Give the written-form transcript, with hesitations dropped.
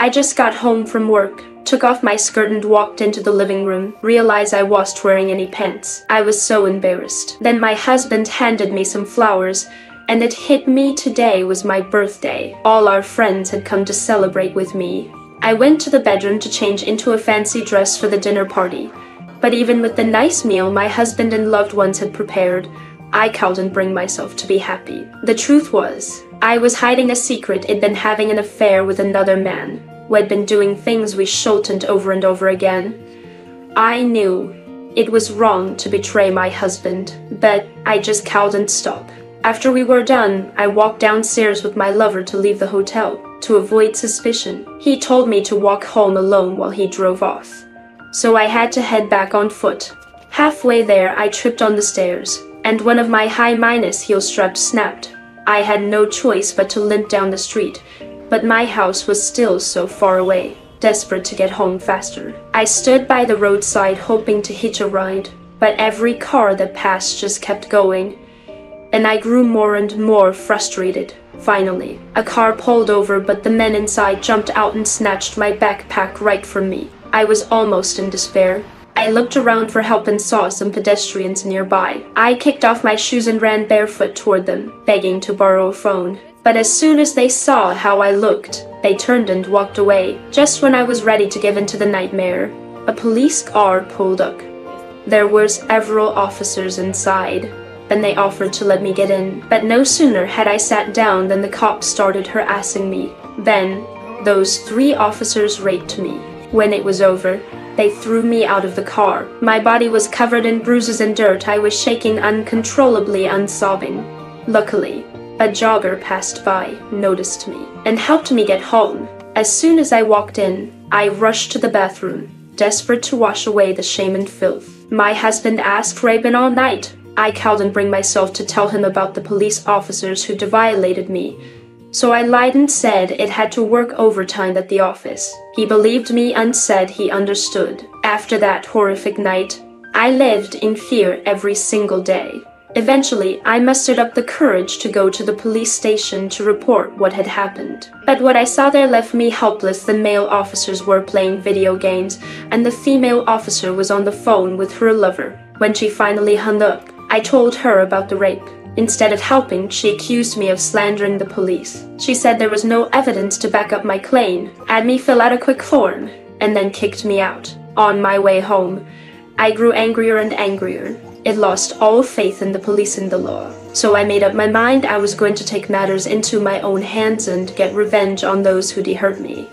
I just got home from work, took off my skirt and walked into the living room, realized I wasn't wearing any pants. I was so embarrassed. Then my husband handed me some flowers, and it hit me today was my birthday. All our friends had come to celebrate with me. I went to the bedroom to change into a fancy dress for the dinner party. But even with the nice meal my husband and loved ones had prepared, I couldn't bring myself to be happy. The truth was, I was hiding a secret. I'd been having an affair with another man, who had been doing things we shouldn't over and over again. I knew it was wrong to betray my husband, but I just couldn't stop. After we were done, I walked downstairs with my lover to leave the hotel, to avoid suspicion. He told me to walk home alone while he drove off, so I had to head back on foot. Halfway there, I tripped on the stairs, and one of my high-minus heel straps snapped. I had no choice but to limp down the street, but my house was still so far away. Desperate to get home faster, I stood by the roadside hoping to hitch a ride, but every car that passed just kept going, and I grew more and more frustrated. Finally, a car pulled over, but the men inside jumped out and snatched my backpack right from me. I was almost in despair. I looked around for help and saw some pedestrians nearby. I kicked off my shoes and ran barefoot toward them, begging to borrow a phone. But as soon as they saw how I looked, they turned and walked away. Just when I was ready to give in to the nightmare, a police car pulled up. There were several officers inside, and they offered to let me get in. But no sooner had I sat down than the cops started harassing me. Then, those 3 officers raped me. When it was over, they threw me out of the car. My body was covered in bruises and dirt. I was shaking uncontrollably and sobbing. Luckily, a jogger passed by, noticed me, and helped me get home. As soon as I walked in, I rushed to the bathroom, desperate to wash away the shame and filth. My husband asked where I'd been all night. I couldn't bring myself to tell him about the police officers who'd violated me, so I lied and said it had to work overtime at the office. He believed me and said he understood. After that horrific night, I lived in fear every single day. Eventually, I mustered up the courage to go to the police station to report what had happened. But what I saw there left me helpless. The male officers were playing video games, and the female officer was on the phone with her lover. When she finally hung up, I told her about the rape. Instead of helping, she accused me of slandering the police. She said there was no evidence to back up my claim, had me fill out a quick form, and then kicked me out. On my way home, I grew angrier and angrier. It lost all faith in the police and the law. So I made up my mind I was going to take matters into my own hands and get revenge on those who'd hurt me.